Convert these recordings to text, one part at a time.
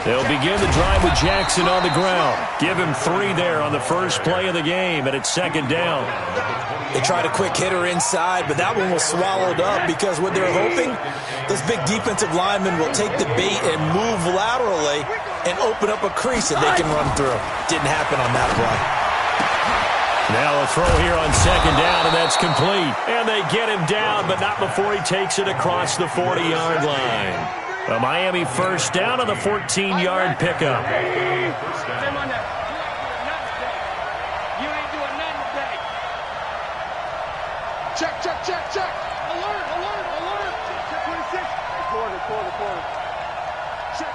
They'll begin the drive with Jackson on the ground. Give him 3 there on the first play of the game, and it's second down. They tried a quick hitter inside, but that one was swallowed up because what they're hoping, those big defensive linemen will take the bait and move laterally and open up a crease that they can run through. Didn't happen on that play. Now a throw here on second down, and that's complete. And they get him down, but not before he takes it across the 40-yard line. A Miami first down on the 14-yard pickup. Check. Alert. Check 26. Quarter. Check.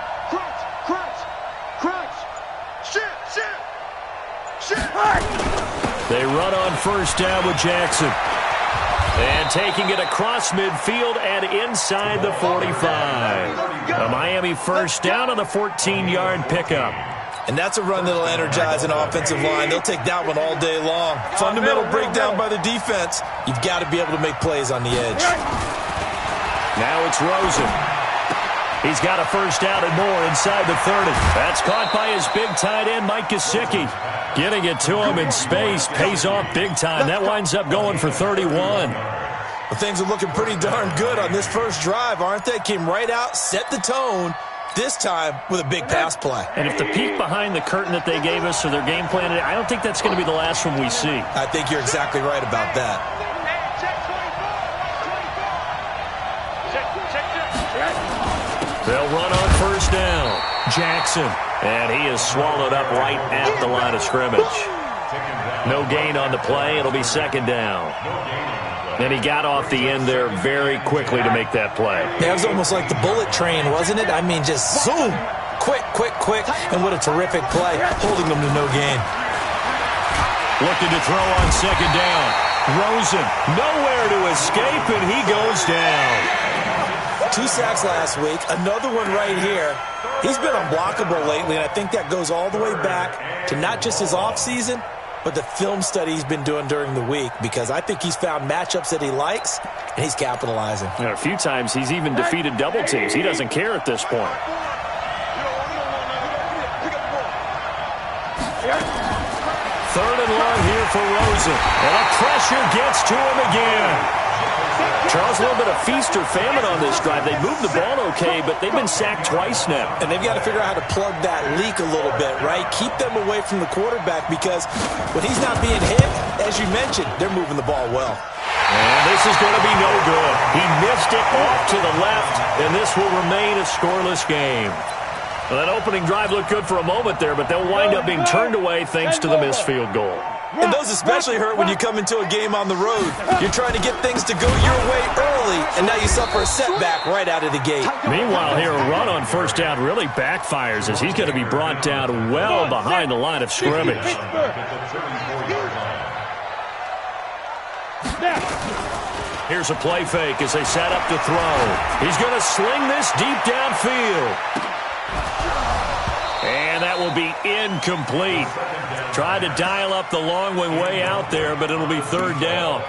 Crunch. Shit. They run on first down with Jackson. And taking it across midfield and inside the 45. A Miami first down on the 14-yard pickup. And that's a run that'll energize an offensive line. They'll take that one all day long. Fundamental breakdown by the defense. You've got to be able to make plays on the edge. Now it's Rosen. He's got a first down and more inside the 30. That's caught by his big tight end, Mike Gesicki. Getting it to him in space pays off big time. That winds up going for 31. Well, things are looking pretty darn good on this first drive, aren't they? Came right out, set the tone, this time with a big pass play. And if the peek behind the curtain that they gave us or their game plan, I don't think that's going to be the last one we see. I think you're exactly right about that. They'll run on first down. Jackson. And he is swallowed up right at the line of scrimmage. No gain on the play. It'll be second down. And he got off the end there very quickly to make that play. That was almost like the bullet train, wasn't it? I mean, just zoom. Quick. And what a terrific play. Holding them to no gain. Looking to throw on second down. Rosen. Nowhere to escape, and he goes down. 2 sacks last week, another one right here. He's been unblockable lately, and I think that goes all the way back to not just his offseason, but the film study he's been doing during the week, because I think he's found matchups that he likes, and he's capitalizing. And a few times he's even defeated double teams. He doesn't care at this point. Third and long here for Rosen. And the pressure gets to him again. Charles, a little bit of feast or famine on this drive. They moved the ball okay, but they've been sacked twice now. And they've got to figure out how to plug that leak a little bit, right? Keep them away from the quarterback, because when he's not being hit, as you mentioned, they're moving the ball well. And this is going to be no good. He missed it off to the left, and this will remain a scoreless game. Well, that opening drive looked good for a moment there, but they'll wind up being turned away thanks to the missed field goal. And those especially hurt when you come into a game on the road. You're trying to get things to go your way early, and now you suffer a setback right out of the gate. Meanwhile, here a run on first down really backfires as he's going to be brought down well behind the line of scrimmage. Here's a play fake as they set up to throw. He's going to sling this deep downfield. And that will be incomplete. Tried to dial up the long one way out there, but it'll be third down.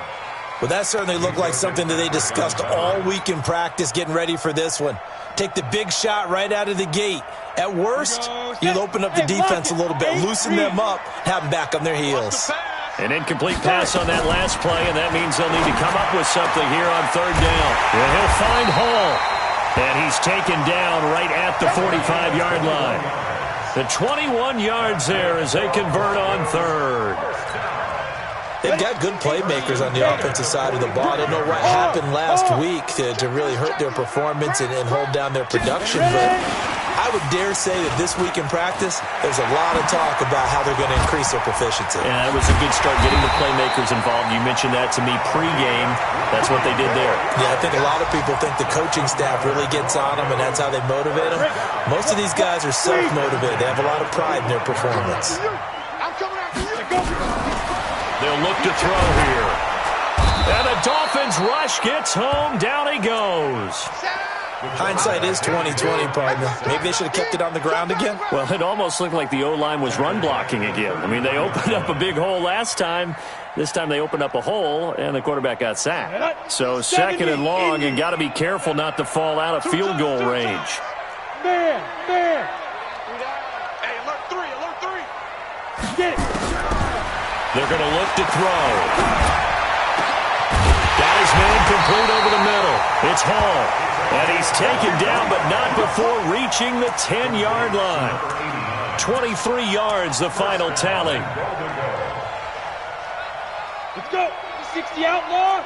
Well, that certainly looked like something that they discussed all week in practice, getting ready for this one. Take the big shot right out of the gate. At worst, you'll open up the defense a little bit, loosen them up, have them back on their heels. An incomplete pass on that last play, and that means they'll need to come up with something here on third down. And he'll find Hall. And he's taken down right at the 45-yard line. The 21 yards there as they convert on third. They've got good playmakers on the offensive side of the ball. I don't know what happened last week to really hurt their performance and hold down their production, but I would dare say that this week in practice, there's a lot of talk about how they're going to increase their proficiency. Yeah, that was a good start, getting the playmakers involved. You mentioned that to me pregame. That's what they did there. Yeah, I think a lot of people think the coaching staff really gets on them, and that's how they motivate them. Most of these guys are self-motivated. They have a lot of pride in their performance. They'll look to throw here. And the Dolphins rush gets home. Down he goes. Hindsight is 20/20, partner. Maybe they should have kept it on the ground again. Well, it almost looked like the O-line was run blocking again. I mean, they opened up a big hole last time. This time they opened up a hole, and the quarterback got sacked. So second and long, and got to be careful not to fall out of field goal range. Man. Hey, alert three. Get it. They're going to look to throw. Got his man complete over the middle. It's Hall. And he's taken down, but not before reaching the 10-yard line. 23 yards, the final tally. Let's go. 60 outlaw.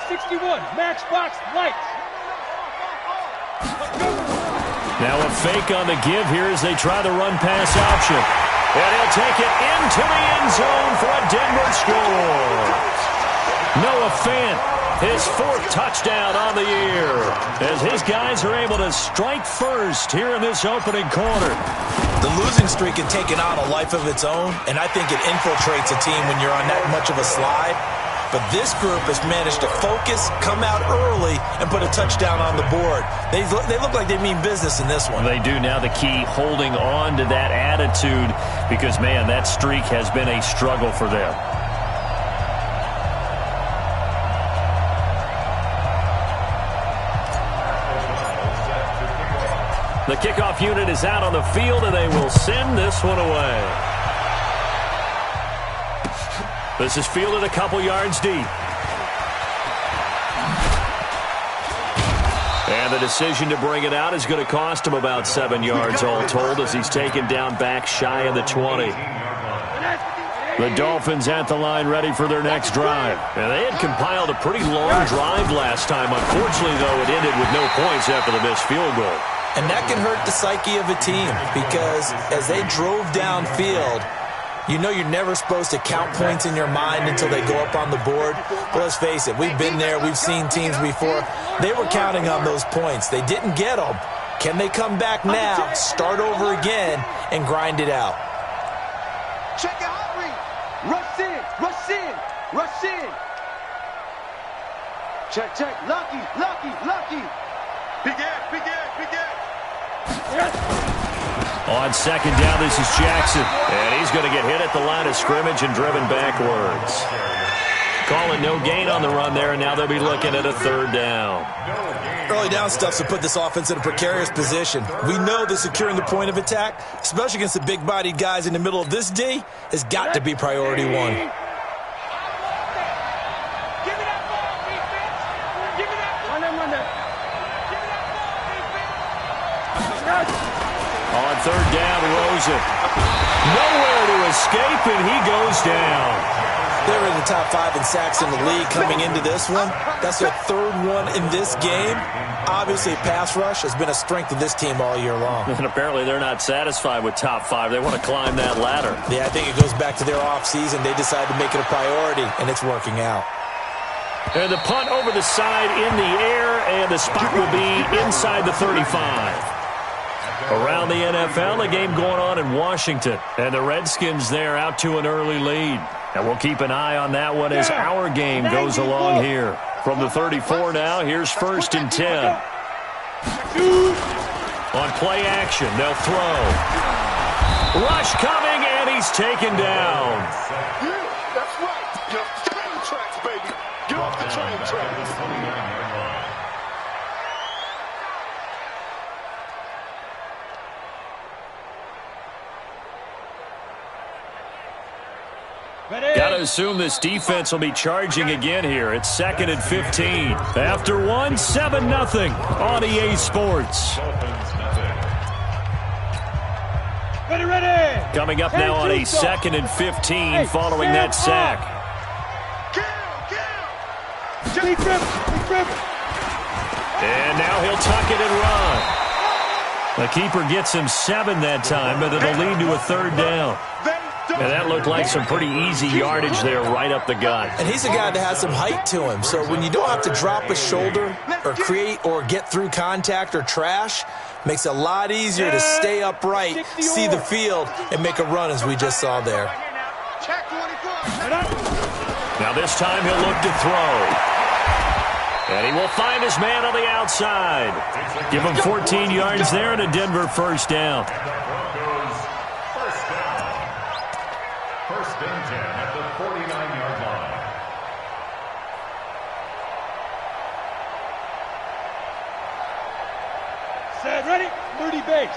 61. Matchbox lights. Now a fake on the give here as they try the run-pass option. And he'll take it into the end zone for a Denver score. Noah Fant, his 4th touchdown on the year, as his guys are able to strike first here in this opening quarter. The losing streak had taken on a life of its own, and I think it infiltrates a team when you're on that much of a slide. But this group has managed to focus, come out early, and put a touchdown on the board. They look like they mean business in this one. They do. Now the key, holding on to that attitude, because, man, that streak has been a struggle for them. The kickoff unit is out on the field, and they will send this one away. This is fielded a couple yards deep. And the decision to bring it out is going to cost him about 7 yards all told, as he's taken down back shy of the 20. The Dolphins at the line ready for their next drive. And they had compiled a pretty long drive last time. Unfortunately, though, it ended with no points after the missed field goal. And that can hurt the psyche of a team, because as they drove downfield, you know you're never supposed to count points in your mind until they go up on the board. But let's face it, we've been there. We've seen teams before. They were counting on those points. They didn't get them. Can they come back now, start over again, and grind it out? Check out read. Rush in. Check. Lucky. Big Ed. On second down, this is Jackson. And he's going to get hit at the line of scrimmage and driven backwards. Calling no gain on the run there, and now they'll be looking at a 3rd down. Early down stuff to put this offense in a precarious position. We know that securing the point of attack, especially against the big-bodied guys in the middle of this D, has got to be priority 1. On 3rd down, Rosen. Nowhere to escape, and he goes down. They're in the top 5 in sacks in the league coming into this one. That's their 3rd one in this game. Obviously, pass rush has been a strength of this team all year long. And apparently they're not satisfied with top 5. They want to climb that ladder. Yeah, I think it goes back to their offseason. They decided to make it a priority, and it's working out. And the punt over the side in the air, and the spot will be inside the 35. Around the NFL, a game going on in Washington. And the Redskins there out to an early lead. And we'll keep an eye on that one as our game goes along here. From the 34 now, here's 1st and 10. On play action, they'll throw. Rush coming, and he's taken down. That's right. Get off the train tracks, baby. Get off the train tracks. Got to assume this defense will be charging again here. It's 2nd and 15. After 7-0 on EA Sports. Ready. Coming up now on a 2nd and 15 following that sack. And now he'll tuck it and run. The keeper gets him 7 that time, but it'll lead to a 3rd down. And that looked like some pretty easy yardage there right up the gut. And he's a guy that has some height to him. So when you don't have to drop a shoulder or create or get through contact or trash, makes it a lot easier to stay upright, see the field, and make a run as we just saw there. Now this time he'll look to throw. And he will find his man on the outside. Give him 14 yards there and a Denver 1st down. First and 10 at the 49-yard line. Set, ready. 30 base.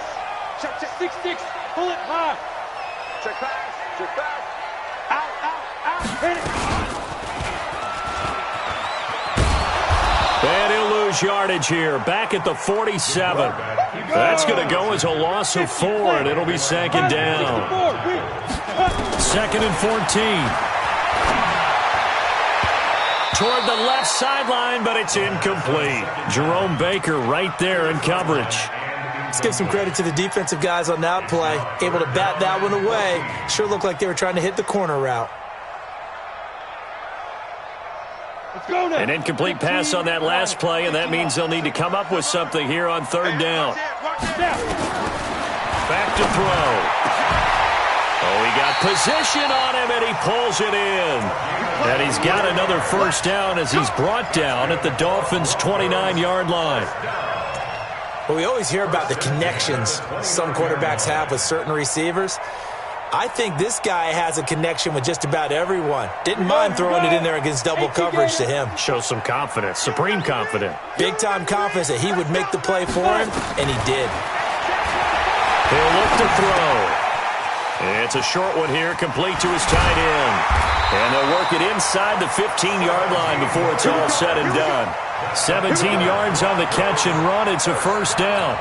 Check, 6-6, pull it high. Check pass. Out. Hit it. And he'll lose yardage here, back at the 47. That's going to go as a loss of 4, and it'll be 2nd down. 2nd and 14. Toward the left sideline, but it's incomplete. Jerome Baker right there in coverage. Let's give some credit to the defensive guys on that play. Able to bat that one away. Sure looked like they were trying to hit the corner route. An incomplete pass on that last play, and that means they'll need to come up with something here on 3rd down. Back to throw. Oh, he got position on him, and he pulls it in. And he's got another 1st down as he's brought down at the Dolphins' 29-yard line. Well, we always hear about the connections some quarterbacks have with certain receivers. I think this guy has a connection with just about everyone. Didn't mind throwing it in there against double coverage to him. Shows some confidence, supreme confidence. Big-time confidence that he would make the play for him, and he did. He'll look to throw. It's a short one here, complete to his tight end. And they'll work it inside the 15-yard line before it's all said and done. 17 yards on the catch and run. It's a 1st down.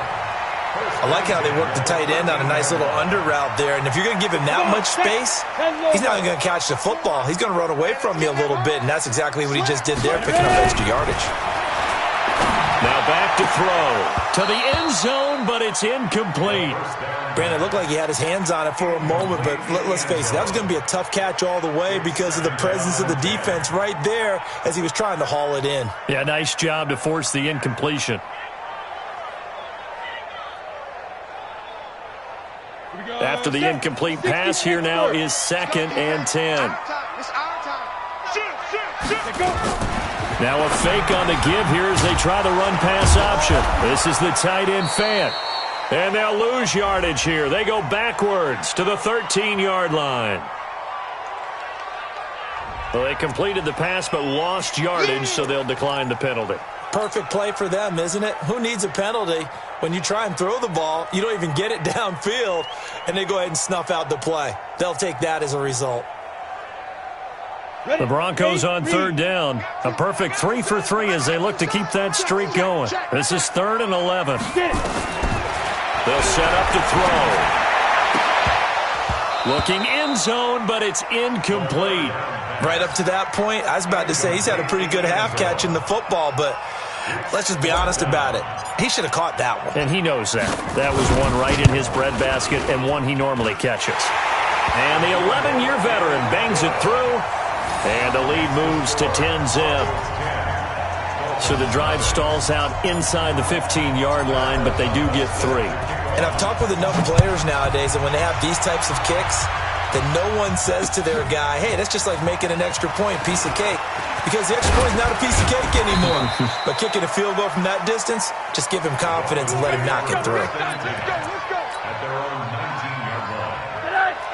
I like how they work the tight end on a nice little under route there. And if you're going to give him that much space, he's not even going to catch the football. He's going to run away from you a little bit, and that's exactly what he just did there, picking up extra yardage. Now back to throw. To the end zone, but it's incomplete. Brandon, it looked like he had his hands on it for a moment, but let's face it, that was going to be a tough catch all the way because of the presence of the defense right there as he was trying to haul it in. Yeah, nice job to force the incompletion. After the incomplete pass, here now is 2nd and 10. Now a fake on the give here as they try the run-pass option. This is the tight end Fant. And they'll lose yardage here. They go backwards to the 13-yard line. Well, they completed the pass but lost yardage, so they'll decline the penalty. Perfect play for them, isn't it? Who needs a penalty? When you try and throw the ball, you don't even get it downfield, and they go ahead and snuff out the play. They'll take that as a result. The Broncos on 3rd down. A perfect 3 for 3 as they look to keep that streak going. This is 3rd and 11. They'll set up to throw. Looking end zone, but it's incomplete. Right up to that point, I was about to say he's had a pretty good half catching the football, but let's just be honest about it. He should have caught that one. And he knows that. That was one right in his breadbasket and one he normally catches. And the 11-year veteran bangs it through, and the lead moves to 10-zip. So the drive stalls out inside the 15-yard line, but they do get 3. And I've talked with enough players nowadays that when they have these types of kicks, that no one says to their guy, hey, that's just like making an extra point, piece of cake. Because the extra point is not a piece of cake anymore. But kicking a field goal from that distance, just give him confidence and let him knock it through.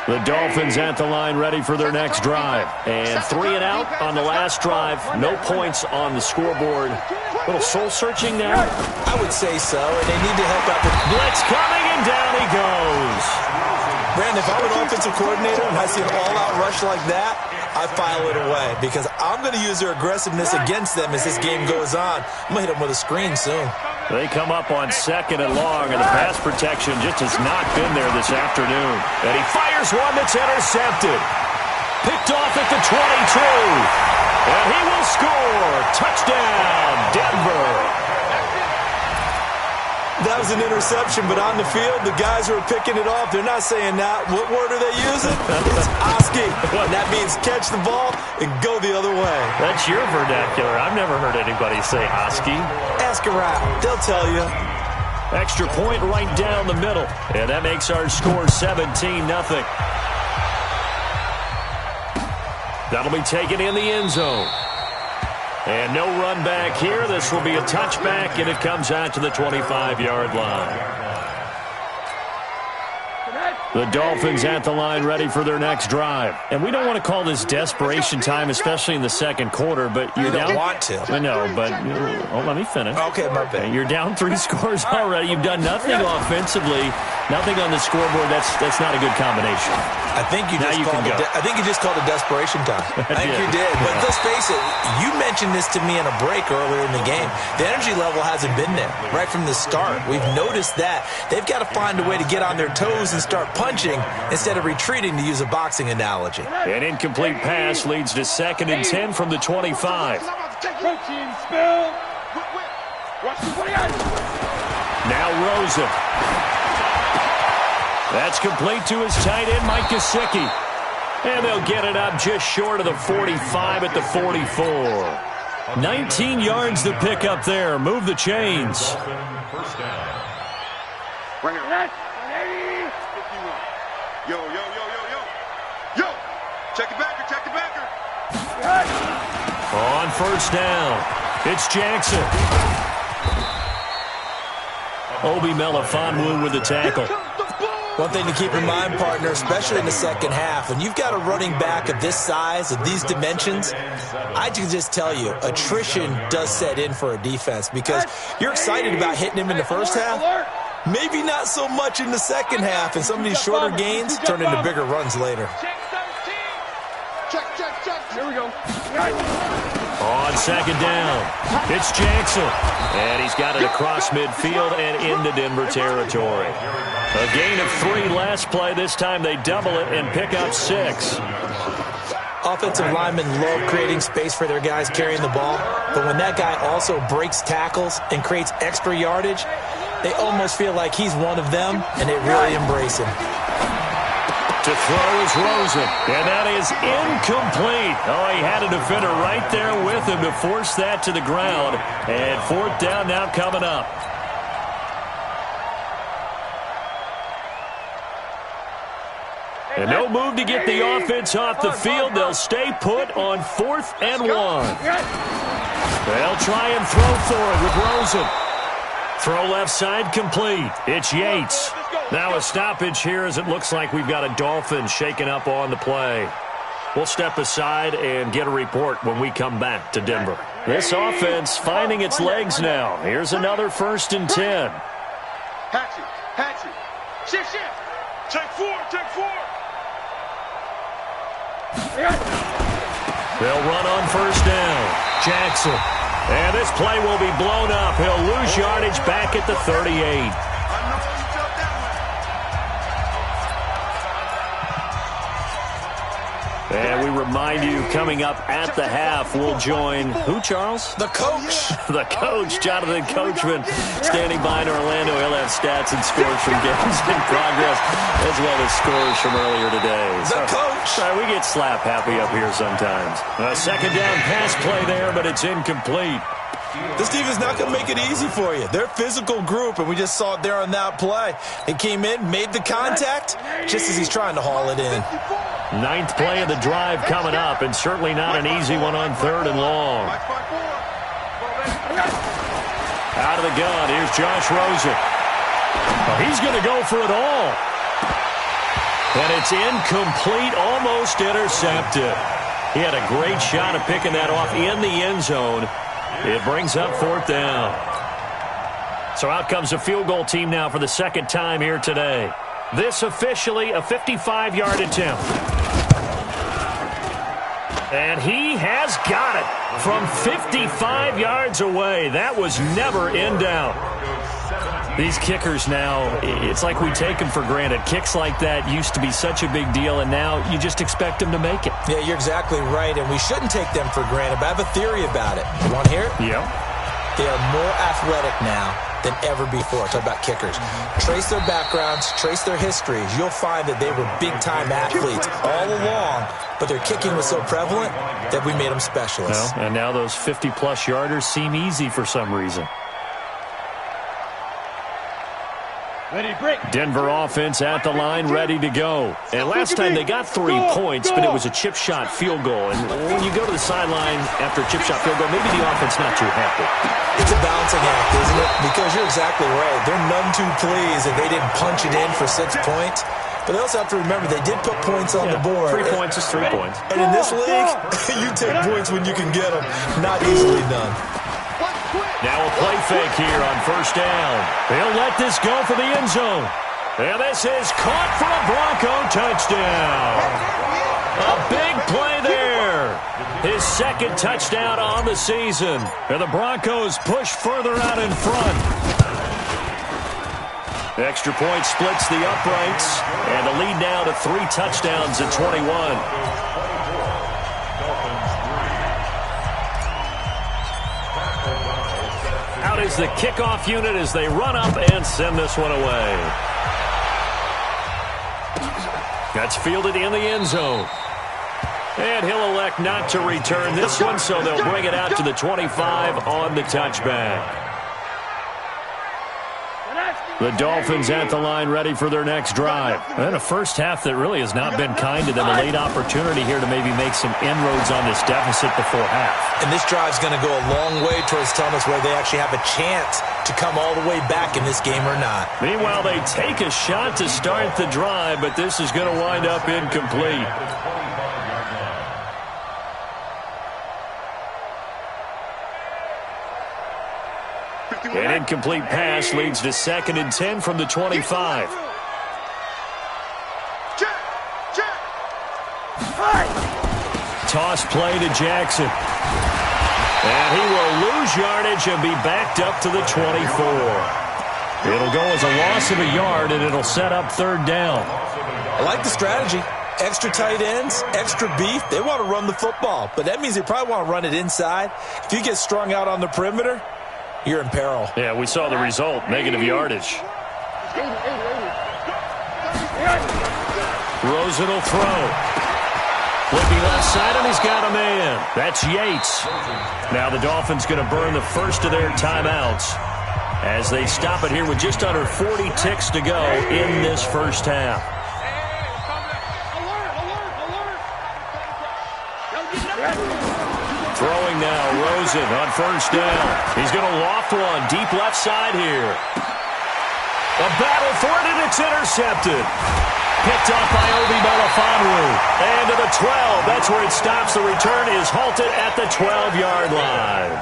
The Dolphins at the line ready for their next drive. And 3 and out on the last drive. No points on the scoreboard. A little soul-searching now. I would say so, and they need to help out. Blitz coming, and down he goes. Brandon, if I'm an offensive coordinator and I see an all-out rush like that, I file it away because I'm going to use their aggressiveness against them as this game goes on. I'm going to hit them with a screen soon. They come up on 2nd and long, and the pass protection just has not been there this afternoon. And he fires one that's intercepted. Picked off at the 22. And he will score. Touchdown, Denver. That was an interception, but on the field, the guys who are picking it off, they're not saying that. What word are they using? It's Oski. And that means catch the ball and go the other way. That's your vernacular. I've never heard anybody say Oski. Ask around. They'll tell you. Extra point right down the middle. And that makes our score 17-0. That'll be taken in the end zone. And no run back here. This will be a touchback, and it comes out to the 25-yard line. The Dolphins at the line ready for their next drive. And we don't want to call this desperation time, especially in the second quarter, but you're down. You don't want to. I know, but let me finish. Okay, my bad. You're down 3 scores already. You've done nothing offensively, nothing on the scoreboard. That's not a good combination. I think you just called it desperation time. I think you did. But let's face it, you mentioned this to me in a break earlier in the game. The energy level hasn't been there right from the start. We've noticed that. They've got to find a way to get on their toes and start punching instead of retreating, to use a boxing analogy. An incomplete pass leads to 2nd and 10 from the 25. Protein spill. Now Rosen. That's complete to his tight end, Mike Gesicki. And they'll get it up just short of the 45 at the 44. 19 yards to pick up there. Move the chains. First down. Yo. Yo, check the backer. On first down, it's Jackson. Obi Melifonwu with the tackle. One thing to keep in mind, partner, especially in the second half, when you've got a running back of this size, of these dimensions, I can just tell you, attrition does set in for a defense because you're excited about hitting him in the first half. Maybe not so much in the second half, and some of these shorter gains turn into bigger runs later. Check. Here we go. On second down, it's Jackson. And he's got it across midfield and into Denver territory. A gain of 3 last play. This time they double it and pick up 6. Offensive linemen love creating space for their guys carrying the ball, but when that guy also breaks tackles and creates extra yardage, they almost feel like he's one of them, and they really embrace him. To throw is Rosen, and that is incomplete. Oh, he had a defender right there with him to force that to the ground. And 4th down now coming up. And no move to get the offense off the field. They'll stay put on 4th and 1. They'll try and throw for it with Rosen. Throw left side complete. It's Yates. Now a stoppage here as it looks like we've got a Dolphin shaken up on the play. We'll step aside and get a report when we come back to Denver. This offense finding its legs now. Here's another 1st and 10. Hatchet. Shift. Take 4. They'll run on first down. Jackson. And this play will be blown up. He'll lose yardage back at the 38. And we remind you, coming up at the half, we'll join who, Charles? The coach. The coach, Jonathan Coachman, standing by in Orlando. He'll have stats and scores from games in progress, as well as scores from earlier today. The coach. Sorry, we get slap happy up here sometimes. A 2nd down pass play there, but it's incomplete. This defense not going to make it easy for you. They're a physical group, and we just saw it there on that play. He came in, made the contact, just as he's trying to haul it in. 9th play of the drive coming up, and certainly not an easy one on 3rd and long. Out of the gun, here's Josh Rosen. Well, he's going to go for it all. And it's incomplete, almost intercepted. He had a great shot at picking that off in the end zone. It brings up 4th down. So out comes a field goal team now for the 2nd time here today. This officially a 55-yard attempt. And he has got it from 55 yards away. That was never in doubt. These kickers now, it's like we take them for granted. Kicks like that used to be such a big deal, and now you just expect them to make it. Yeah, you're exactly right, and we shouldn't take them for granted, but I have a theory about it. You want to hear it? Yeah. They are more athletic now than ever before. Talk about kickers. Trace their backgrounds, trace their histories. You'll find that they were big-time athletes all along, but their kicking was so prevalent that we made them specialists. Well, and now those 50-plus yarders seem easy for some reason. Ready, break. Denver offense at the line, ready to go. And last time they got 3 points, but it was a chip shot field goal. And when you go to the sideline after a chip shot field goal, maybe the offense not too happy. It's a balancing act, isn't it? Because you're exactly right. They're none too pleased that they didn't punch it in for 6 points. But they also have to remember they did put points on the board. 3 points is 3 points. And in this league, you take points when you can get them. Not easily done. Now a play fake here on first down. They'll let this go for the end zone. And this is caught for a Bronco touchdown. A big play there. His second touchdown on the season. And the Broncos push further out in front. Extra point splits the uprights. And the lead now to 3 touchdowns at 21. Out is the kickoff unit as they run up and send this one away. That's fielded in the end zone. And he'll elect not to return this one, so they'll bring it out to the 25 on the touchback. The Dolphins at the line ready for their next drive. And a first half that really has not been kind to them. A late opportunity here to maybe make some inroads on this deficit before half. And this drive's going to go a long way towards telling us whether they actually have a chance to come all the way back in this game or not. Meanwhile, they take a shot to start the drive, but this is going to wind up incomplete. An incomplete pass leads to 2nd and 10 from the 25. Toss play to Jackson. And he will lose yardage and be backed up to the 24. It'll go as a loss of a yard, and it'll set up 3rd down. I like the strategy. Extra tight ends, extra beef. They want to run the football, but that means they probably want to run it inside. If you get strung out on the perimeter, you're in peril. Yeah, we saw the result, negative yardage. Rosen will throw. Flipping left side, and he's got a man. That's Yates. Now the Dolphins going to burn the first of their timeouts as they stop it here with just under 40 ticks to go in this first half. Throwing now, Rosen on first down. He's going to loft one deep left side here. A battle for it, and it's intercepted. Picked off by Obi Melifonwu. And to the 12. That's where it stops. The return is halted at the 12-yard line.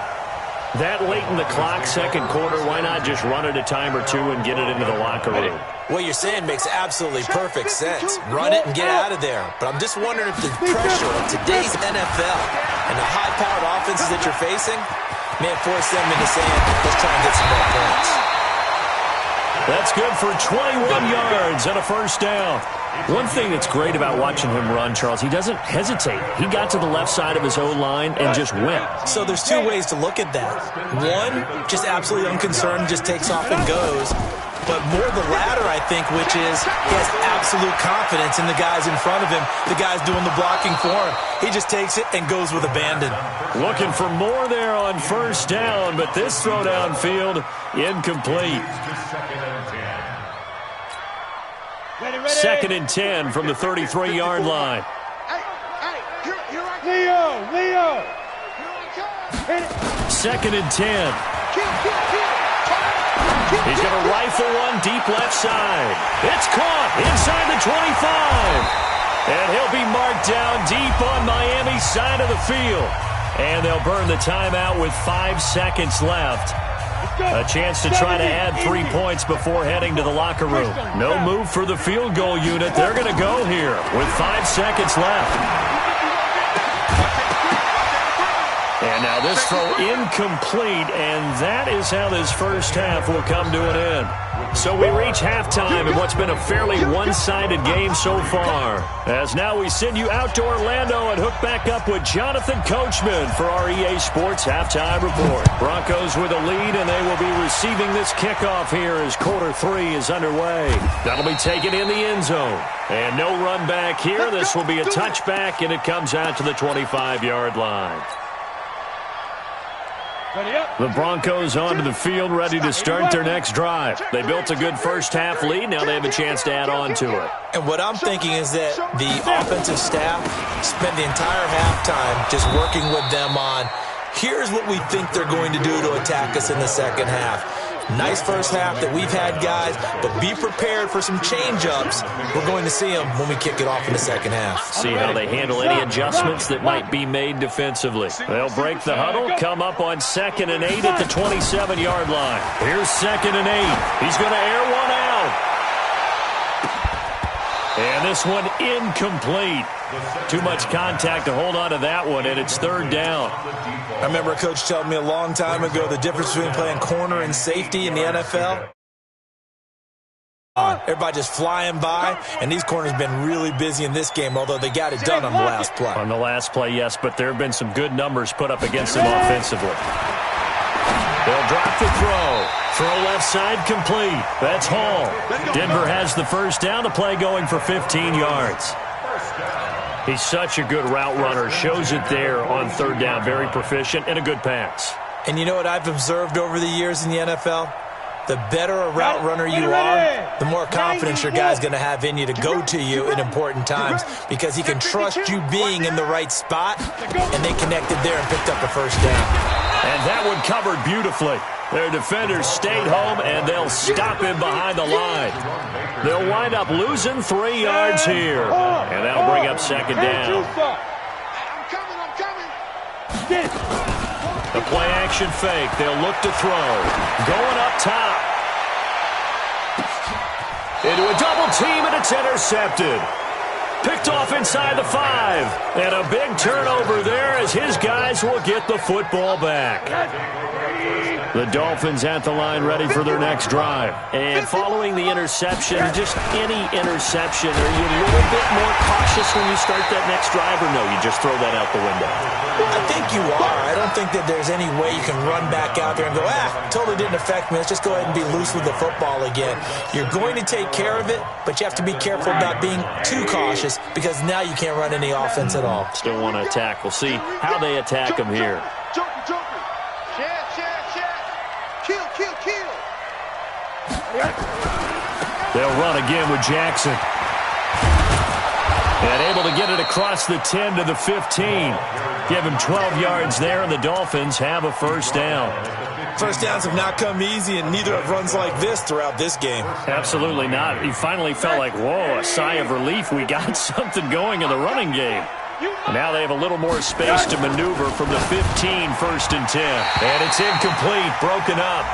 That late in the clock, second quarter, why not just run it a time or two and get it into the locker room? What you're saying makes absolutely perfect sense. Run it and get out of there. But I'm just wondering if the pressure of today's NFL and the high-powered offenses that you're facing may have forced them into saying, let's try and get some more points. That's good for 21 yards and a first down. One thing that's great about watching him run, Charles, he doesn't hesitate. He got to the left side of his O-line and just went. So there's 2 ways to look at that. One, just absolutely unconcerned, just takes off and goes. But more the latter, I think, which is he has absolute confidence in the guys in front of him, the guys doing the blocking for him. He just takes it and goes with abandon. Looking for more there on first down, but this throw downfield, incomplete. 2nd and 10 from the 33-yard line. Leo! 2nd and 10. He's going to rifle one deep left side. It's caught inside the 25. And he'll be marked down deep on Miami's side of the field. And they'll burn the timeout with 5 seconds left. A chance to try to add 3 points before heading to the locker room. No move for the field goal unit. They're going to go here with 5 seconds left. And now this throw incomplete, and that is how this first half will come to an end. So we reach halftime in what's been a fairly one-sided game so far. As now we send you out to Orlando and hook back up with Jonathan Coachman for our EA Sports Halftime Report. Broncos with a lead, and they will be receiving this kickoff here as quarter 3 is underway. That'll be taken in the end zone. And no run back here. This will be a touchback, and it comes out to the 25-yard line. The Broncos onto the field, ready to start their next drive. They built a good first-half lead. Now they have a chance to add on to it. And what I'm thinking is that the offensive staff spent the entire halftime just working with them on, here's what we think they're going to do to attack us in the second half. Nice first half that we've had, guys, but be prepared for some change-ups. We're going to see them when we kick it off in the second half. See how they handle any adjustments that might be made defensively. They'll break the huddle, come up on 2nd and 8 at the 27-yard line. Here's 2nd and 8. He's going to air one out. And this one incomplete. Too much contact to hold on to that one, and it's 3rd down. I remember a coach telling me a long time ago the difference between playing corner and safety in the NFL. Everybody just flying by, and these corners have been really busy in this game, although they got it done on the last play. On the last play, yes, but there have been some good numbers put up against them offensively. They'll drop the throw. Throw left side complete. That's Hall. Denver has the first down. The play going for 15 yards. He's such a good route runner. Shows it there on 3rd down. Very proficient and a good pass. And you know what I've observed over the years in the NFL? The better a route runner you are, the more confidence your guy's going to have in you to go to you in important times because he can trust you being in the right spot, and they connected there and picked up the first down. And that one covered beautifully. Their defenders stayed home, and they'll stop him behind the line. They'll wind up losing 3 yards here. And that'll bring up 2nd down. The play-action fake. They'll look to throw. Going up top. Into a double team, and it's intercepted. Picked off inside the 5. And a big turnover there as his guys will get the football back. The Dolphins at the line ready for their next drive. And following the interception, just any interception, are you a little bit more cautious when you start that next drive, or no, you just throw that out the window? I think you are. I don't think that there's any way you can run back out there and go, totally didn't affect me. Let's just go ahead and be loose with the football again. You're going to take care of it, but you have to be careful about being too cautious because now you can't run any offense at all. Still want to attack. We'll see how they attack him here. They'll run again with Jackson. And able to get it across the 10 to the 15. Give him 12 yards there, and the Dolphins have a first down. First downs have not come easy, and neither have runs like this throughout this game. Absolutely not. He finally felt like, whoa, a sigh of relief. We got something going in the running game. Now they have a little more space to maneuver from the 15, 1st and 10. And it's incomplete, broken up.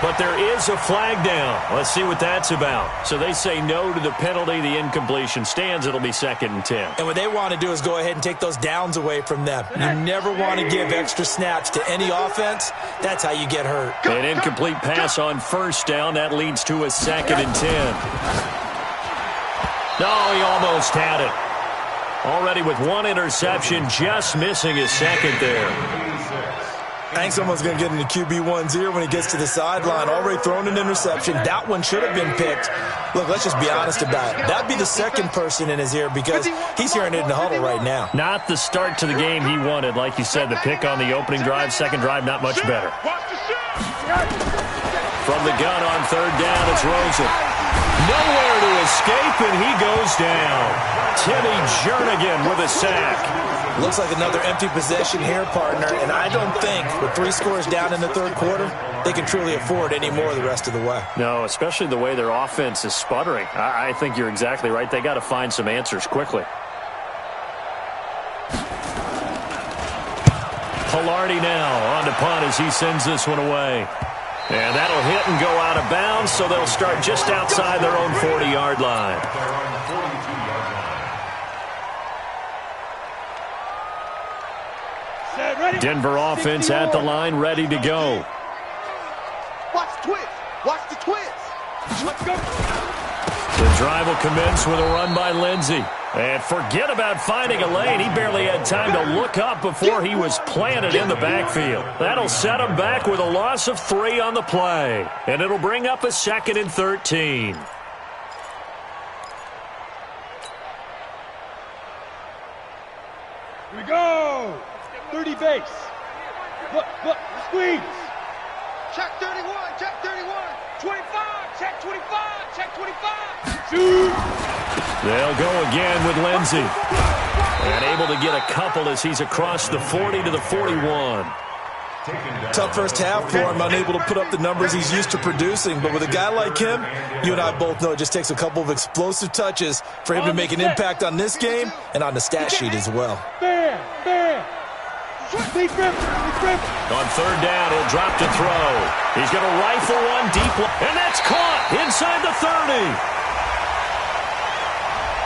But there is a flag down. Let's see what that's about. So they say no to the penalty. The incompletion stands. It'll be 2nd and 10. And what they want to do is go ahead and take those downs away from them. You never want to give extra snaps to any offense. That's how you get hurt. An incomplete pass on 1st down. That leads to a 2nd and 10. No, he almost had it. Already with one interception, just missing his 2nd there. I think someone's going to get into QB1's ear when he gets to the sideline. Already thrown an interception. That one should have been picked. Look, let's just be honest about it. That'd be the 2nd person in his ear because he's hearing it in the huddle right now. Not the start to the game he wanted. Like you said, the pick on the opening drive, 2nd drive, not much better. From the gun on 3rd down, it's Rosen. Nowhere to escape, and he goes down. Timmy Jernigan with a sack. Looks like another empty possession here, partner, and I don't think with 3 scores down in the 3rd quarter, they can truly afford any more the rest of the way. No, especially the way their offense is sputtering. I think you're exactly right. They got to find some answers quickly. Pilardi now on to punt as he sends this one away. And that'll hit and go out of bounds, so they'll start just outside their own 40-yard line. Denver offense at the line, ready to go. Watch the twist. Watch the twist. Let's go. The drive will commence with a run by Lindsey. And forget about finding a lane. He barely had time to look up before he was planted in the backfield. That'll set him back with a loss of 3 on the play. And it'll bring up a 2nd and 13. Here we go. 30 base. Look, squeeze. Check 31, check 31. 25, check 25, check 25. Shoot. They'll go again with Lindsey. And able to get a couple as he's across the 40 to the 41. Tough first half for him, unable to put up the numbers he's used to producing. But with a guy like him, you and I both know it just takes a couple of explosive touches for him to make an impact on this game and on the stat sheet as well. Bam. Lead grip. On third down, he'll drop to throw. He's going to rifle one deep, and that's caught inside the 30.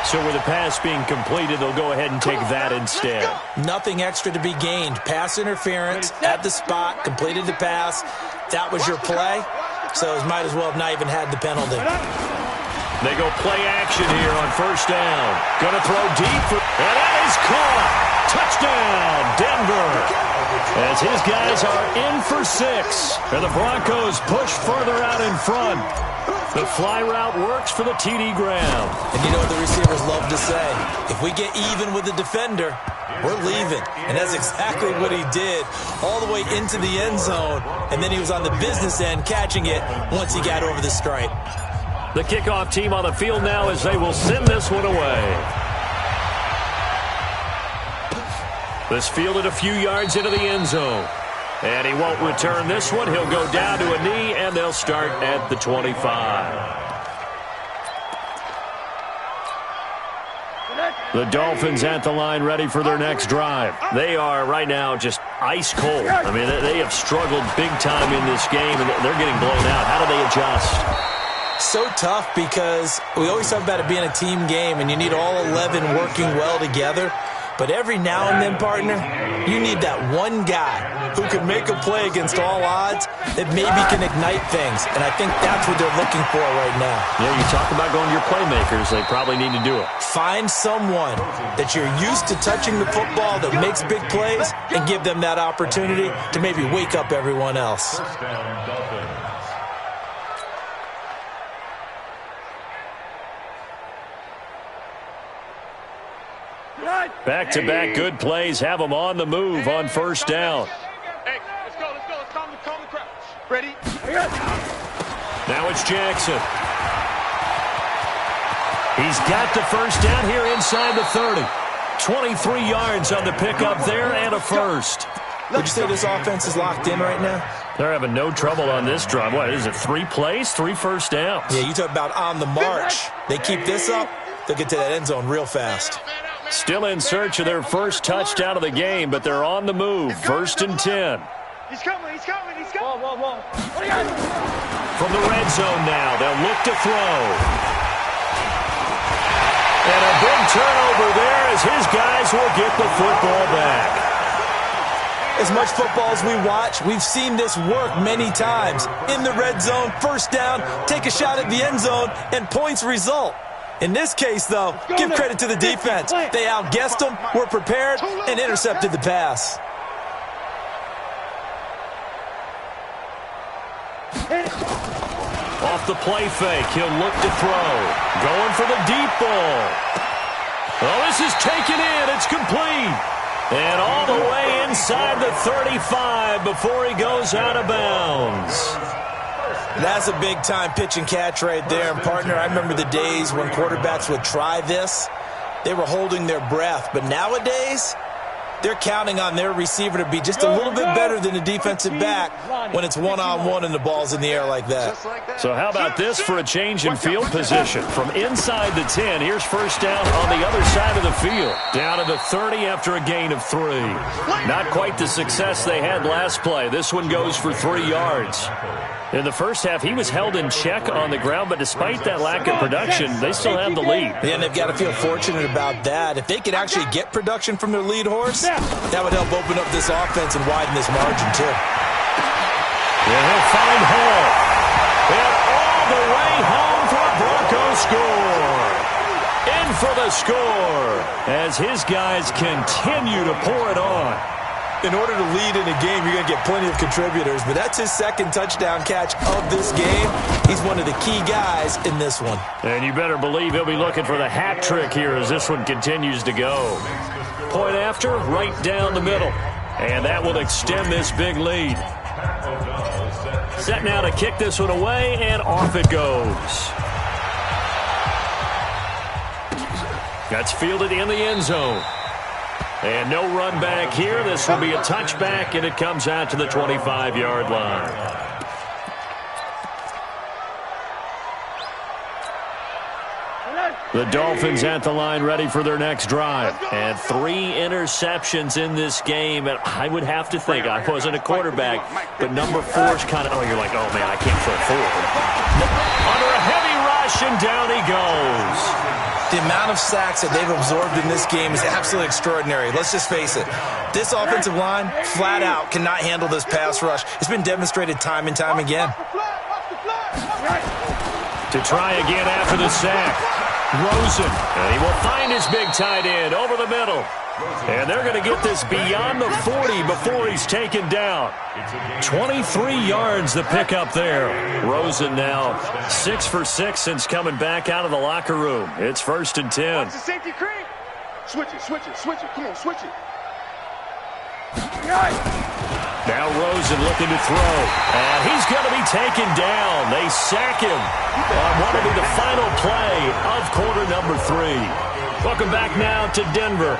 So with the pass being completed, they'll go ahead and take that instead. Nothing extra to be gained. Pass interference at the spot, completed the pass. That was your play, so it might as well have not even had the penalty. They go play action here on first down. Going to throw deep, and that is caught. Touchdown, Denver. As his guys are in for 6. And the Broncos push further out in front. The fly route works for the TD ground. And you know what the receivers love to say? If we get even with the defender, we're leaving. And that's exactly what he did all the way into the end zone. And then he was on the business end catching it once he got over the stripe. The kickoff team on the field now as they will send this one away. This fielded a few yards into the end zone. And he won't return this one. He'll go down to a knee, and they'll start at the 25. The Dolphins at the line ready for their next drive. They are right now just ice cold. I mean, they have struggled big time in this game, and they're getting blown out. How do they adjust? So tough because we always talk about it being a team game, and you need all 11 working well together. But every now and then, partner, you need that one guy who can make a play against all odds that maybe can ignite things. And I think that's what they're looking for right now. Yeah, you talk about going to your playmakers. They probably need to do it. Find someone that you're used to touching the football that makes big plays and give them that opportunity to maybe wake up everyone else. First down, Dolphins. Back-to-back good plays have them on the move on first down. Hey, let's go. Let's calm the crowd. Ready? Now it's Jackson. He's got the first down here inside the 30. 23 yards on the pickup there and a first. Would you say this offense is locked in right now? They're having no trouble on this drive. What is it, 3 plays, 3 first downs? Yeah, you talk about on the march. They keep this up, they'll get to that end zone real fast. Still in search of their first touchdown of the game, but they're on the move. First and 10. He's coming. Whoa. From the red zone now, they'll look to throw. And a big turnover there as his guys will get the football back. As much football as we watch, we've seen this work many times. In the red zone, first down, take a shot at the end zone, and points result. In this case, though, give credit to the defense. They outguessed them, were prepared, and intercepted the pass. Off the play fake, he'll look to throw. Going for the deep ball. Oh, this is taken in. It's complete. And all the way inside the 35 before he goes out of bounds. That's a big-time pitch and catch right there. And, partner, I remember the days when quarterbacks would try this. They were holding their breath. But nowadays, they're counting on their receiver to be just a little bit better than the defensive back when it's one-on-one and the ball's in the air like that. So how about this for a change in field position? From inside the 10, here's first down on the other side of the field. Down to the 30 after a gain of 3. Not quite the success they had last play. This one goes for 3 yards. In the first half, he was held in check on the ground, but despite that lack of production, they still have the lead. And they've got to feel fortunate about that. If they could actually get production from their lead horse, that would help open up this offense and widen this margin, too. And he'll find Hall. And all the way home for a Broncos score. In for the score as his guys continue to pour it on. In order to lead in a game, you're going to get plenty of contributors, but that's his second touchdown catch of this game. He's one of the key guys in this one. And you better believe he'll be looking for the hat trick here as this one continues to go. Point after, right down the middle. And that will extend this big lead. Set now to kick this one away, and off it goes. That's fielded in the end zone. And no run back here. This will be a touchback, and it comes out to the 25-yard line. The Dolphins at the line ready for their next drive. And 3 interceptions in this game. And I would have to think, I wasn't a quarterback, but number 4's kind of, you're like, oh, man, I can't throw forward. Under a heavy rush, and down he goes. The amount of sacks that they've absorbed in this game is absolutely extraordinary. Let's just face it. This offensive line, flat out, cannot handle this pass rush. It's been demonstrated time and time again. To try again after the sack. Rosen, and he will find his big tight end over the middle. And they're going to get this beyond the 40 before he's taken down. 23 yards the pickup there. Rosen now 6 for 6 since coming back out of the locker room. It's 1st and 10. Watch the safety cream. Switch it. Come on, switch it. Now Rosen looking to throw. And he's going to be taken down. They sack him on what will be the final play of quarter number 3. Welcome back now to Denver.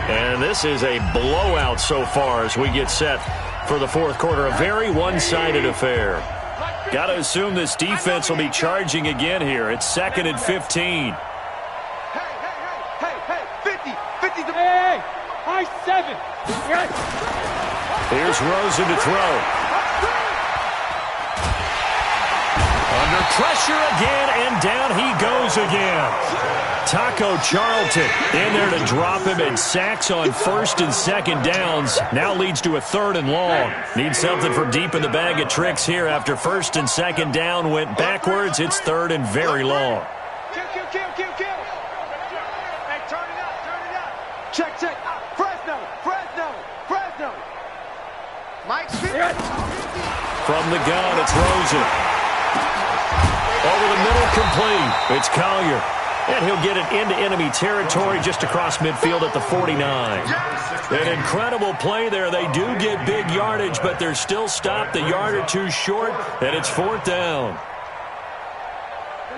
And this is a blowout so far as we get set for the 4th quarter. A very one-sided affair. Got to assume this defense will be charging again here. It's 2nd and 15. Hey, high 7. Here's Rosen to throw. Under pressure again, and down he goes again. Taco Charlton in there to drop him, and sacks on 1st and 2nd downs. Now leads to a 3rd and long. Needs something for deep in the bag of tricks here after 1st and 2nd down went backwards. It's 3rd and very long. Kill. Hey, turn it up. Check. Fresno. Mike Spears. From the gun, it's Rosen. Over the middle, complete. It's Collier. And he'll get it into enemy territory just across midfield at the 49. An incredible play there. They do get big yardage, but they're still stopped a yard or two short, and it's 4th down.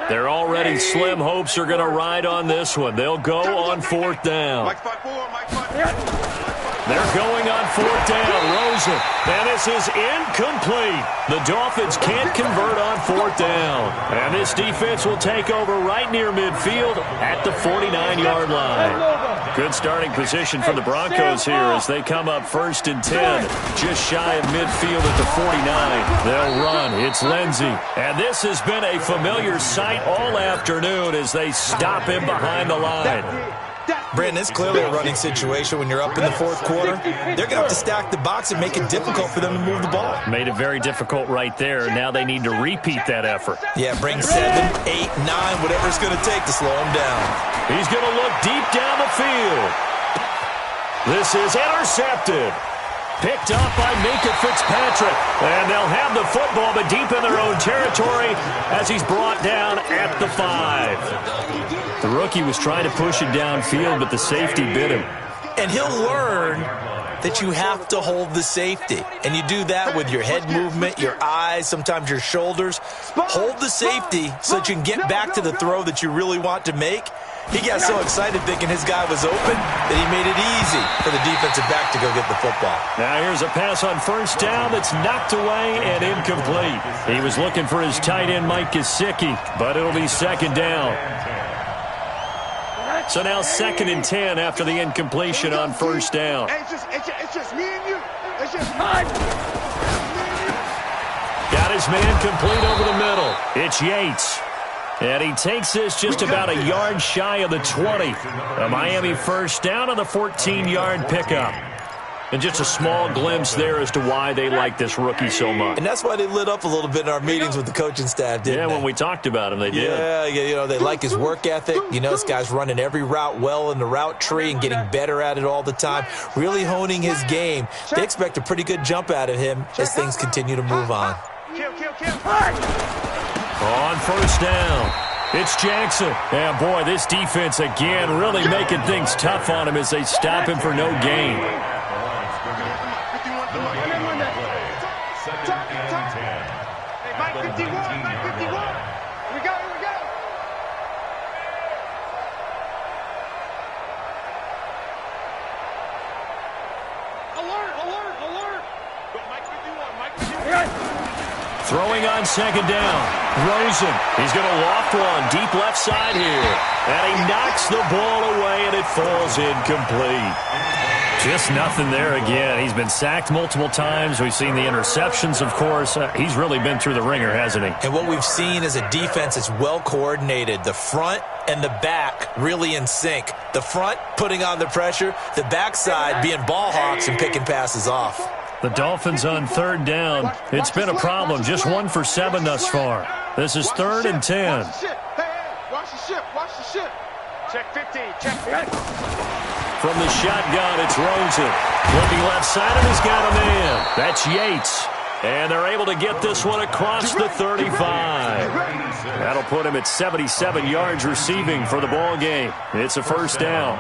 Their already slim hopes are going to ride on this one. They'll go on 4th down. They're going on 4th down. Rosen. And this is incomplete. The Dolphins can't convert on 4th down. And this defense will take over right near midfield at the 49-yard line. Good starting position for the Broncos here as they come up 1st and 10. Just shy of midfield at the 49. They'll run. It's Lindsey. And this has been a familiar sight all afternoon as they stop him behind the line. Brandon, it's clearly a running situation when you're up in the 4th quarter. They're going to have to stack the box and make it difficult for them to move the ball. Made it very difficult right there. Now they need to repeat that effort. Yeah, bring 7, 8, 9, whatever it's going to take to slow him down. He's going to look deep down the field. This is intercepted. Picked up by Minka Fitzpatrick. And they'll have the football, but deep in their own territory as he's brought down at the 5. The rookie was trying to push it downfield, but the safety bit him. And he'll learn that you have to hold the safety. And you do that with your head movement, your eyes, sometimes your shoulders. Hold the safety so that you can get back to the throw that you really want to make. He got so excited thinking his guy was open that he made it easy for the defensive back to go get the football. Now here's a pass on 1st down that's knocked away and incomplete. He was looking for his tight end, Mike Gesicki, but it'll be 2nd down. So now 2nd and 10 after the incompletion on 1st down. It's just me and you. It's just me. Got his man complete over the middle. It's Yates. And he takes this just about a yard shy of the 20. A Miami 1st down on the 14-yard pickup. And just a small glimpse there as to why they like this rookie so much. And that's why they lit up a little bit in our meetings with the coaching staff, didn't they? Yeah, when we talked about him, they did. Yeah, you know, they like his work ethic. You know, this guy's running every route well in the route tree and getting better at it all the time, really honing his game. They expect a pretty good jump out of him as things continue to move on. On 1st down, it's Jackson. And, boy, this defense again really making things tough on him as they stop him for no gain. Second and 10. Hey, Mike 51, Mike 51. Here we go, here we go. Alert, alert, alert. Go, Mike 51, Mike 51. Throwing on second down. Rosen. He's going to loft one deep left side here. And he knocks the ball away, and it falls incomplete. Just nothing there again. He's been sacked multiple times. We've seen the interceptions, of course. He's really been through the ringer, hasn't he? And what we've seen is a defense that's well coordinated. The front and the back really in sync. The front putting on the pressure, the backside being ball hawks and picking passes off. The Dolphins on third down. It's been a problem. Just 1 for 7 thus far. This is 3rd and 10. Watch the ship. Hey, watch the ship. Watch the ship. Check 15, check 15. From the shotgun, it's Rosen. Flipping left side, and he's got a man. That's Yates. And they're able to get this one across the 35. That'll put him at 77 yards receiving for the ball game. It's a first down.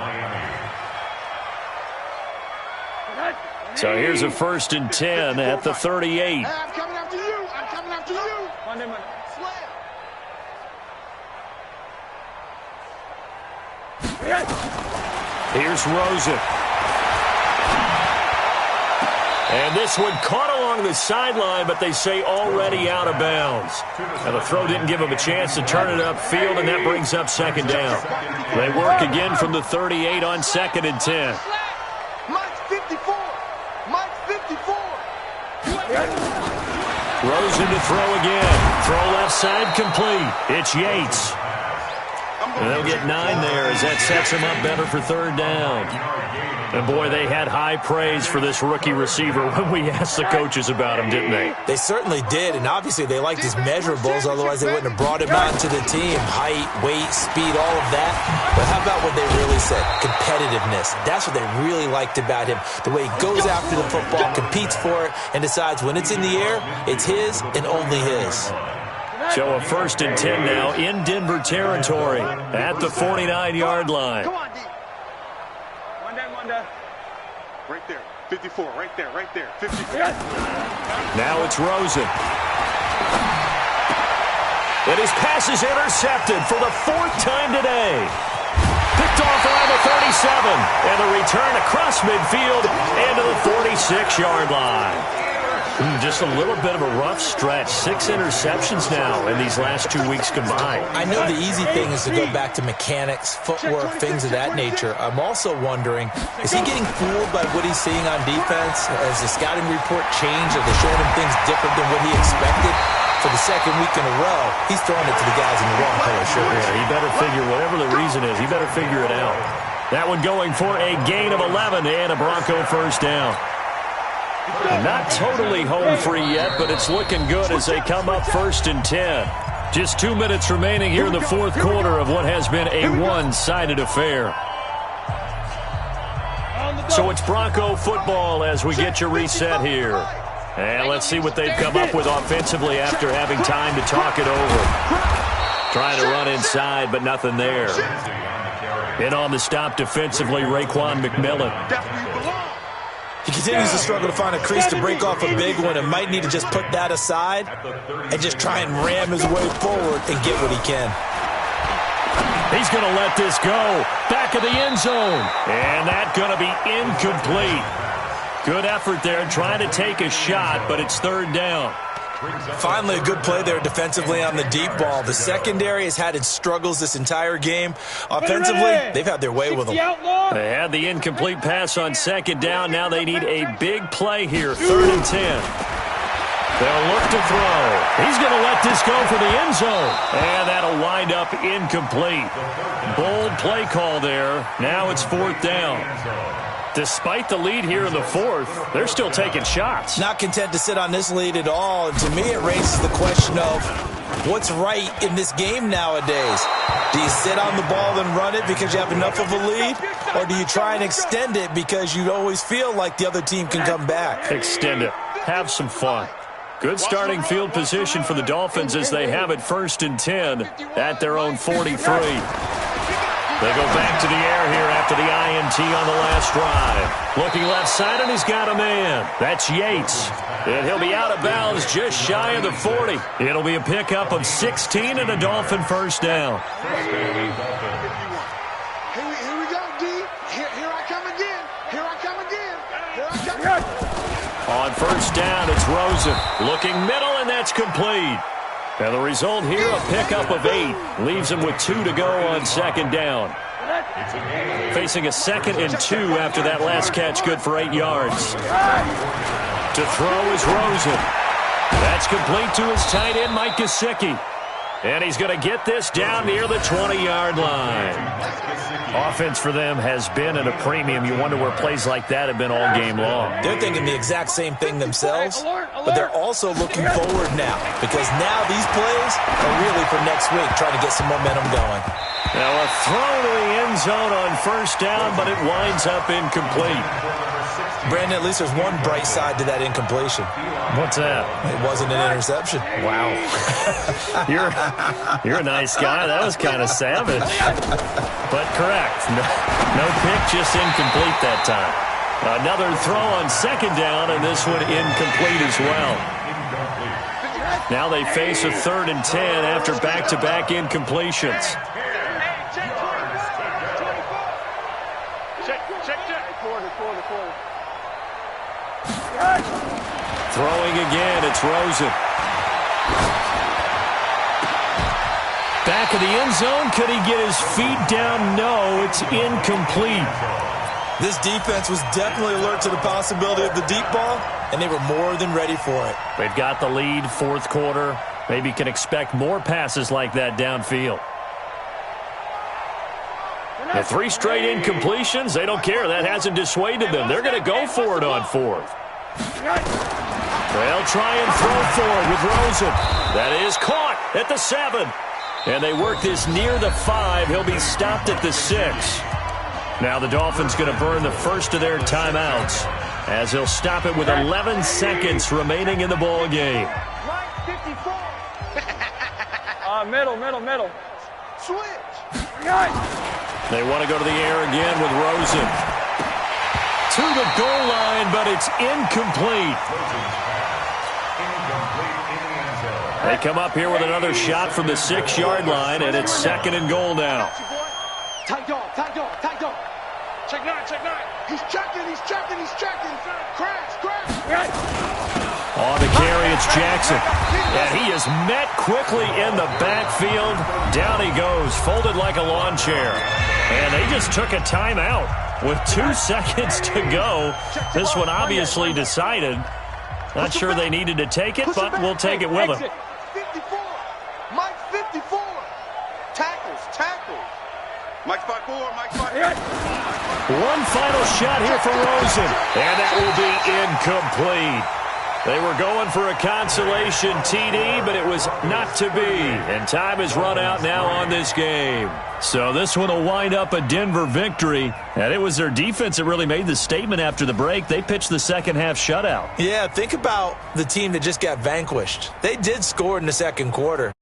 So here's a 1st and 10 at the 38. Hey, I'm coming after you. I'm coming after you. Monday. Here's Rosen. And this one caught along the sideline, but they say already out of bounds. Now, the throw didn't give him a chance to turn it upfield, and that brings up second down. They work again from the 38 on 2nd and 10. Mike's 54. Mike's 54. Rosen to throw again. Throw left side complete. It's Yates. And they'll get 9 there as that sets him up better for 3rd down. And, boy, they had high praise for this rookie receiver when we asked the coaches about him, didn't they? They certainly did, and obviously they liked his measurables, otherwise they wouldn't have brought him onto the team. Height, weight, speed, all of that. But how about what they really said? Competitiveness. That's what they really liked about him. The way he goes after the football, competes for it, and decides when it's in the air, it's his and only his. So a 1st and 10 now in Denver territory at the 49-yard line. Come on, D. One day. Right there. 54. Right there. 54. Now it's Rosen. And his pass is intercepted for the 4th time today. Picked off around the 37. And the return across midfield and to the 46-yard line. Just a little bit of a rough stretch. 6 interceptions now in these last 2 weeks combined. I know the easy thing is to go back to mechanics, footwork, things of that nature. I'm also wondering, is he getting fooled by what he's seeing on defense? Has the scouting report changed? Are they showing him things different than what he expected? For the 2nd week in a row, he's throwing it to the guys in the wrong color shirts. Yeah, he better figure, whatever the reason is, he better figure it out. That one going for a gain of 11 and a Bronco first down. Not totally home free yet, but it's looking good as they come up 1st and 10. Just 2 minutes remaining here in the 4th quarter of what has been a one-sided affair. So it's Bronco football as we get you reset here. And let's see what they've come up with offensively after having time to talk it over. Trying to run inside, but nothing there. In on the stop defensively, Raekwon McMillan. He continues to struggle to find a crease to break off a big one and might need to just put that aside and just try and ram his way forward and get what he can. He's going to let this go. Back of the end zone. And that's going to be incomplete. Good effort there trying to take a shot, but it's 3rd down. Finally, a good play there defensively on the deep ball. The secondary has had its struggles this entire game. Offensively, they've had their way with them. They had the incomplete pass on 2nd down. Now they need a big play here, 3rd and 10. They'll look to throw. He's going to let this go for the end zone. And that'll wind up incomplete. Bold play call there. Now it's 4th down. Despite the lead here in the 4th, they're still taking shots. Not content to sit on this lead at all. And to me, it raises the question of what's right in this game nowadays. Do you sit on the ball and run it because you have enough of a lead? Or do you try and extend it because you always feel like the other team can come back? Extend it. Have some fun. Good starting field position for the Dolphins as they have it 1st and 10 at their own 43. They go back to the air here after the INT on the last drive. Looking left side, and he's got a man. That's Yates. And he'll be out of bounds just shy of the 40. It'll be a pickup of 16 and a Dolphin first down. Here we go, D. Here I come again. Here I come again. Here I come. On first down, it's Rosen. Looking middle, and that's complete. And the result here, a pickup of 8. Leaves him with 2 to go on second down. Facing a 2nd and 2 after that last catch, good for 8 yards. To throw is Rosen. That's complete to his tight end, Mike Gesicki. And he's going to get this down near the 20-yard line. Offense for them has been at a premium. You wonder where plays like that have been all game long. They're thinking the exact same thing themselves, but they're also looking forward now because now these plays are really for next week, trying to get some momentum going. Now a throw to the end zone on first down, but it winds up incomplete. Brandon, at least there's one bright side to that incompletion. What's that? It wasn't an interception. Wow. You're a nice guy. That was kind of savage. But correct. No pick, just incomplete that time. Another throw on second down, and this one incomplete as well. Now they face a 3rd and 10 after back-to-back incompletions. Throwing again, it's Rosen. Back of the end zone, could he get his feet down? No, it's incomplete. This defense was definitely alert to the possibility of the deep ball, and they were more than ready for it. They've got the lead, 4th quarter. Maybe can expect more passes like that downfield. The 3 straight incompletions, they don't care. That hasn't dissuaded them. They're going to go for it on 4th. They'll try and throw for it with Rosen. That is caught at the 7. And they work this near the 5. He'll be stopped at the 6. Now the Dolphins going to burn the first of their timeouts as he'll stop it with 11 seconds remaining in the ball game. Middle. Switch. They want to go to the air again with Rosen. To the goal line, but it's incomplete. They come up here with another shot from the 6-yard line, and it's 2nd and goal now. Tight dog. Check 9. He's checking. Crash. On the carry, it's Jackson. And he is met quickly in the backfield. Down he goes, folded like a lawn chair. And they just took a timeout with 2 seconds to go. This one obviously decided. Not sure they needed to take it, but we'll take it with them. 54. Mike 54. Tackles. Mike 54. One final shot here for Rosen. And that will be incomplete. They were going for a consolation TD, but it was not to be. And time has run out now on this game. So this one will wind up a Denver victory. And it was their defense that really made the statement after the break. They pitched the second half shutout. Yeah, think about the team that just got vanquished. They did score in the 2nd quarter.